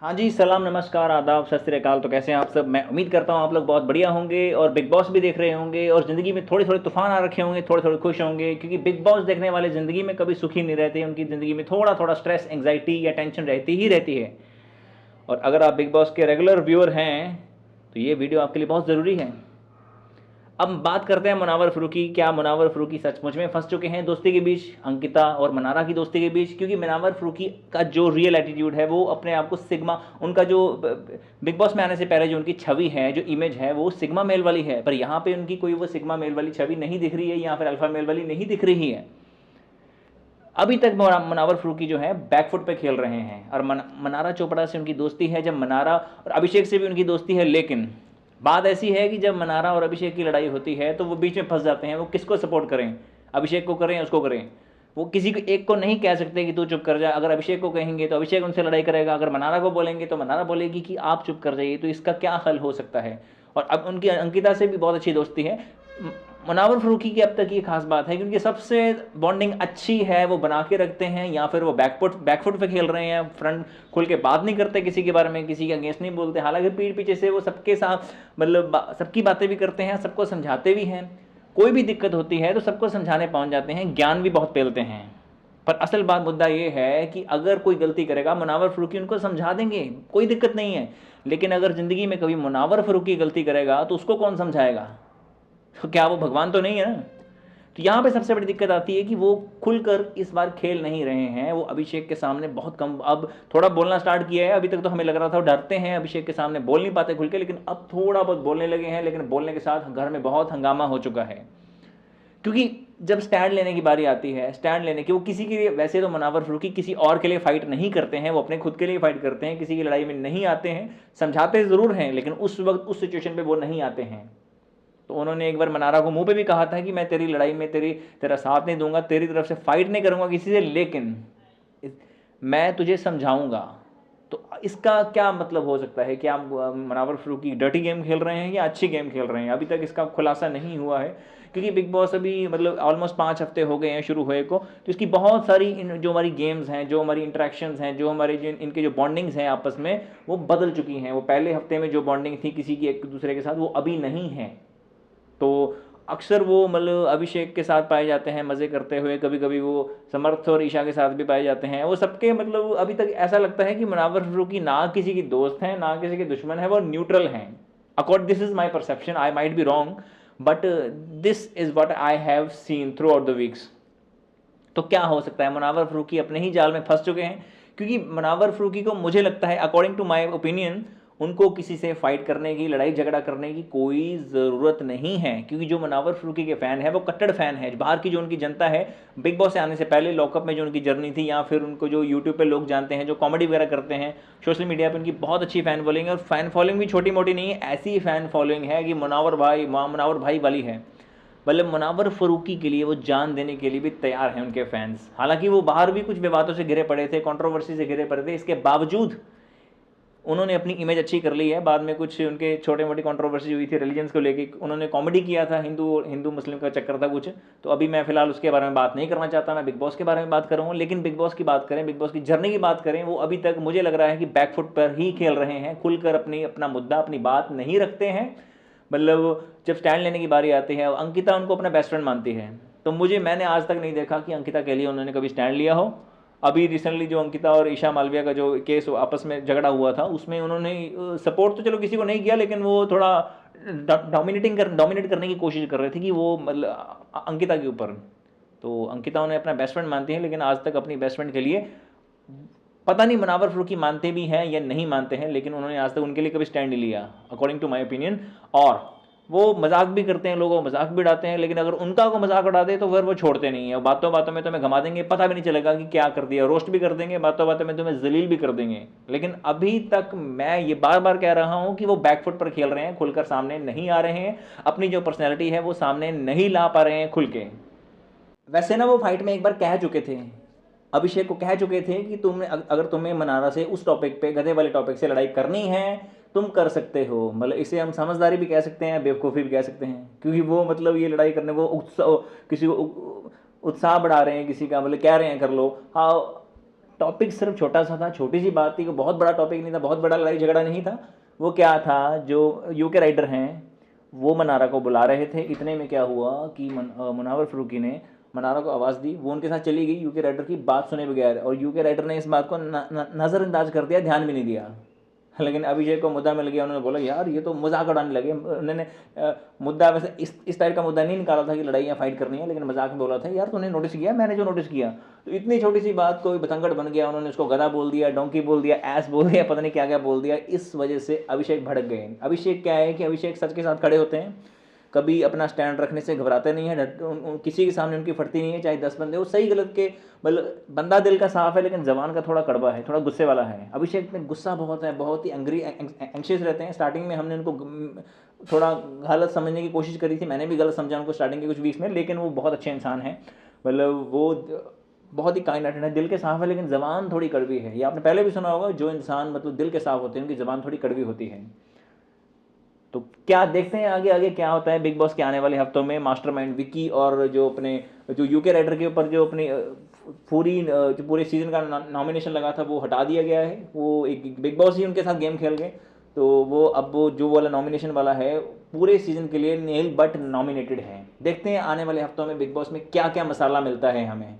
हाँ जी, सलाम, नमस्कार, आदाब, सत श्री अकाल। तो कैसे हैं आप सब? मैं उम्मीद करता हूँ आप लोग बहुत बढ़िया होंगे और बिग बॉस भी देख रहे होंगे और ज़िंदगी में थोड़े-थोड़े तूफ़ान आ रखे होंगे, थोड़े-थोड़े खुश होंगे, क्योंकि बिग बॉस देखने वाले ज़िंदगी में कभी सुखी नहीं रहते। उनकी ज़िंदगी में थोड़ा-थोड़ा स्ट्रेस, एंग्ज़ायटी या टेंशन रहती ही रहती है। और अगर आप बिग बॉस के रेगुलर व्यूअर हैं, तो ये वीडियो आपके लिए बहुत ज़रूरी है। अब बात करते हैं मुनावर फ़ारूकी। क्या मुनावर फ़ारूकी सचमुच में फंस चुके हैं दोस्ती के बीच, अंकिता और मनारा की दोस्ती के बीच? क्योंकि मुनावर फ़ारूकी का जो रियल एटीट्यूड है, वो अपने आप को सिग्मा, उनका जो बिग बॉस में आने से पहले जो उनकी छवि है, जो इमेज है, वो सिग्मा मेल वाली है। पर यहाँ पे उनकी कोई वो सिग्मा मेल वाली छवि नहीं दिख रही है, या फिर अल्फा मेल वाली नहीं दिख रही है। अभी तक मुनावर फ़ारूकी जो है बैकफुट पे खेल रहे हैं। और मनारा चोपड़ा से उनकी दोस्ती है, जब मनारा और अभिषेक से भी उनकी दोस्ती है, लेकिन बात ऐसी है कि जब मनारा और अभिषेक की लड़ाई होती है तो वो बीच में फंस जाते हैं। वो किसको सपोर्ट करें? अभिषेक को करें, उसको करें? वो किसी को एक को नहीं कह सकते कि तू चुप कर जा। अगर अभिषेक को कहेंगे तो अभिषेक उनसे लड़ाई करेगा, अगर मनारा को बोलेंगे तो मनारा बोलेगी कि आप चुप कर जाइए। तो इसका क्या हल हो सकता है? और अब उनकी अंकिता से भी बहुत अच्छी दोस्ती है। मुनावर फ़ारूकी की अब तक ये खास बात है कि उनकी सबसे बॉन्डिंग अच्छी है, वो बना के रखते हैं, या फिर वो बैकफुट पे खेल रहे हैं, फ्रंट खुल के बात नहीं करते किसी के बारे में, किसी के अगेंस्ट नहीं बोलते। हालांकि पीठ पीछे से वो सबके साथ मतलब सबकी बातें भी करते हैं, सबको समझाते भी हैं। कोई भी दिक्कत होती है तो सबको समझाने पहुंच जाते हैं, ज्ञान भी बहुत पेलते हैं। पर असल बात मुद्दा ये है कि अगर कोई गलती करेगा, मुनावर फ़ारूकी उनको समझा देंगे, कोई दिक्कत नहीं है। लेकिन अगर ज़िंदगी में कभी मुनावर फ़ारूकी गलती करेगा तो उसको कौन समझाएगा? तो क्या वो भगवान तो नहीं है ना? तो यहाँ पे सबसे बड़ी दिक्कत आती है कि वो खुलकर इस बार खेल नहीं रहे हैं। वो अभिषेक के सामने बहुत कम, अब थोड़ा बोलना स्टार्ट किया है। अभी तक तो हमें लग रहा था वो डरते हैं, अभिषेक के सामने बोल नहीं पाते खुल के, लेकिन अब थोड़ा बहुत बोलने लगे हैं। लेकिन बोलने के साथ घर में बहुत हंगामा हो चुका है, क्योंकि जब स्टैंड लेने की बारी आती है, स्टैंड लेने की, वो किसी के लिए, वैसे तो मुनावर फ़ारूकी किसी और के लिए फाइट नहीं करते हैं, वो अपने खुद के लिए फाइट करते हैं, किसी की लड़ाई में नहीं आते हैं। समझाते ज़रूर हैं, लेकिन उस वक्त उस सिचुएशन पे वो नहीं आते हैं। तो उन्होंने एक बार मनारा को मुंह पे भी कहा था कि मैं तेरी लड़ाई में तेरा साथ नहीं दूंगा, तेरी तरफ से फाइट नहीं करूंगा किसी से, लेकिन मैं तुझे समझाऊंगा। तो इसका क्या मतलब हो सकता है? कि आप मुनावर फ़ारूकी डर्टी गेम खेल रहे हैं या अच्छी गेम खेल रहे हैं? अभी तक इसका खुलासा नहीं हुआ है, क्योंकि बिग बॉस अभी मतलब ऑलमोस्ट 5 हफ्ते हो गए हैं शुरू हुए को। तो इसकी बहुत सारी जो हमारी गेम्स हैं, जो हमारी इंटरेक्शंस हैं, जो हमारे जो इनके जो बॉन्डिंग्स हैं आपस में, वो बदल चुकी हैं। वो पहले हफ्ते में जो बॉन्डिंग थी किसी की एक दूसरे के साथ, वो अभी नहीं है। तो अक्सर वो मतलब अभिषेक के साथ पाए जाते हैं मज़े करते हुए, कभी कभी वो समर्थ और ईशा के साथ भी पाए जाते हैं। वो सबके मतलब अभी तक ऐसा लगता है कि मुनावर फ़ारूकी ना किसी की दोस्त हैं, ना किसी के दुश्मन है, वो न्यूट्रल हैं। Accord this is my perception, I might be wrong, but this is what I have seen through out the weeks. तो क्या हो सकता है? मुनावर फ़ारूकी अपने ही जाल में फंस चुके हैं, क्योंकि मुनावर फ़ारूकी को मुझे लगता है, अकॉर्डिंग टू माय ओपिनियन, उनको किसी से फाइट करने की, लड़ाई झगड़ा करने की कोई ज़रूरत नहीं है। क्योंकि जो मुनावर फ़ारूकी के फ़ैन है वो कट्टर फ़ैन है। बाहर की जो उनकी जनता है, बिग बॉस से आने से पहले लॉकअप में जो उनकी जर्नी थी, या फिर उनको जो यूट्यूब पे लोग जानते हैं, जो कॉमेडी वगैरह करते हैं, सोशल मीडिया पे उनकी बहुत अच्छी फ़ैन फॉलोइंग है। और फ़ैन फॉलोइंग भी छोटी मोटी नहीं है, ऐसी फ़ैन फॉलोइंग है कि मुनावर भाई वाली है। मतलब मुनावर फ़ारूकी के लिए वो जान देने के लिए भी तैयार हैं उनके फैंस। हालांकि वो बाहर भी कुछ विवादों से घिरे पड़े थे, कंट्रोवर्सी से घिरे पड़े थे, इसके बावजूद उन्होंने अपनी इमेज अच्छी कर ली है। बाद में कुछ उनके छोटे मोटी कंट्रोवर्सी हुई थी रिलीजन्स को लेके, उन्होंने कॉमेडी किया था, हिंदू मुस्लिम का चक्कर था कुछ। तो अभी मैं फिलहाल उसके बारे में बात नहीं करना चाहता, मैं बिग बॉस के बारे में बात कर रहा हूँ। लेकिन बिग बॉस की बात करें, बिग बॉस की जर्नी की बात करें, वो अभी तक मुझे लग रहा है कि बैकफुट पर ही खेल रहे हैं, खुलकर अपना मुद्दा, अपनी बात नहीं रखते हैं। मतलब जब स्टैंड लेने की बारी आती है, अंकिता उनको अपना बेस्ट फ्रेंड मानती है, तो मैंने आज तक नहीं देखा कि अंकिता के लिए उन्होंने कभी स्टैंड लिया हो। अभी रिसेंटली जो अंकिता और ईशा मालविया का जो केस आपस में झगड़ा हुआ था, उसमें उन्होंने सपोर्ट तो चलो किसी को नहीं किया, लेकिन वो थोड़ा डोमिनेट करने की कोशिश कर रहे थे कि वो मतलब अंकिता के ऊपर। तो अंकिता उन्हें अपना बेस्ट फ्रेंड मानती है, लेकिन आज तक अपनी बेस्ट फ्रेंड के लिए, पता नहीं मुनावर फ़ारूकी मानते भी हैं या नहीं मानते हैं, लेकिन उन्होंने आज तक उनके लिए कभी स्टैंड नहीं लिया, अकॉर्डिंग टू माय ओपिनियन। और वो मजाक भी करते हैं, लोगों को मजाक भी उड़ाते हैं, लेकिन अगर उनका को मजाक उड़ा दे तो फिर वो छोड़ते नहीं है। बातों बातों में तुम्हें घमा देंगे, पता भी नहीं चलेगा कि क्या कर दिया, रोस्ट भी कर देंगे, बातों बातों में तुम्हें जलील भी कर देंगे। लेकिन अभी तक मैं ये बार बार कह रहा हूँ कि वो बैकफुट पर खेल रहे हैं, खुलकर सामने नहीं आ रहे हैं, अपनी जो पर्सनैलिटी है वो सामने नहीं ला पा रहे हैं खुल के। वैसे ना वो फाइट में एक बार कह चुके थे, अभिषेक को कह चुके थे कि तुमने अगर तुम्हें मनारा से उस टॉपिक पे, गधे वाले टॉपिक से लड़ाई करनी है, तुम कर सकते हो। मतलब इसे हम समझदारी भी कह सकते हैं, बेवकूफ़ी भी कह सकते हैं, क्योंकि वो मतलब ये लड़ाई करने को उत्साह, किसी को उत्साह बढ़ा रहे हैं किसी का, मतलब कह रहे हैं कर लो। हाँ, टॉपिक सिर्फ छोटा सा था, छोटी सी बात थी, कोई बहुत बड़ा टॉपिक नहीं था, बहुत बड़ा लड़ाई झगड़ा नहीं था। वो क्या था, जो यूके राइटर हैं वो मनारा को बुला रहे थे। इतने में क्या हुआ कि मुनावर फ़ारूकी ने मनारा को आवाज़ दी, वो उनके साथ चली गई यूके राइटर की बात सुने बगैर, और यूके राइटर ने इस बात को नज़रअंदाज कर दिया, ध्यान भी नहीं दिया। लेकिन अभिषेक को मुद्दा मिल गया, उन्होंने बोला यार ये तो मजाक उड़ाने लगे। उन्होंने मुद्दा वैसे इस टाइप का मुद्दा नहीं निकाला था कि लड़ाइयाँ फाइट करनी है, लेकिन मजाक में बोला था यार तूने नोटिस किया, मैंने जो नोटिस किया। तो इतनी छोटी सी बात को बतंगड़ बन गया, उन्होंने उसको गधा बोल दिया, डोंकी बोल दिया, ऐस बोल दिया, पता नहीं क्या क्या बोल दिया। इस वजह से अभिषेक भड़क गए। अभिषेक क्या है कि अभिषेक सच के साथ खड़े होते हैं, कभी अपना स्टैंड रखने से घबराते नहीं है, किसी के सामने उनकी फटती नहीं है, चाहे 10 बंदे हो। सही गलत के मतलब बंदा दिल का साफ है, लेकिन जबान का थोड़ा कड़वा है, थोड़ा गुस्से वाला है। अभिषेक में गुस्सा बहुत है, बहुत ही एंग्शियस रहते हैं। स्टार्टिंग में हमने उनको थोड़ा गलत समझने की कोशिश करी थी, मैंने भी गलत समझा उनको स्टार्टिंग के कुछ वीक्स में, लेकिन वो बहुत अच्छे इंसान हैं। मतलब वो बहुत ही काइंड हार्टेड है, दिल के साफ है, लेकिन ज़बान थोड़ी कड़वी है। ये आपने पहले भी सुना होगा, जो इंसान मतलब दिल के साफ होते हैं उनकी ज़बान थोड़ी कड़वी होती है। तो क्या देखते हैं आगे आगे क्या होता है बिग बॉस के आने वाले हफ्तों में। मास्टरमाइंड विकी और जो यूके राइडर के ऊपर जो अपनी जो पूरे सीजन का नॉमिनेशन लगा था वो हटा दिया गया है। वो एक बिग बॉस ही उनके साथ गेम खेल गए, तो वो अब वो जो वाला नॉमिनेशन वाला है पूरे सीजन के लिए नेल बट नॉमिनेटेड है। देखते हैं आने वाले हफ्तों में बिग बॉस में क्या क्या मसाला मिलता है हमें।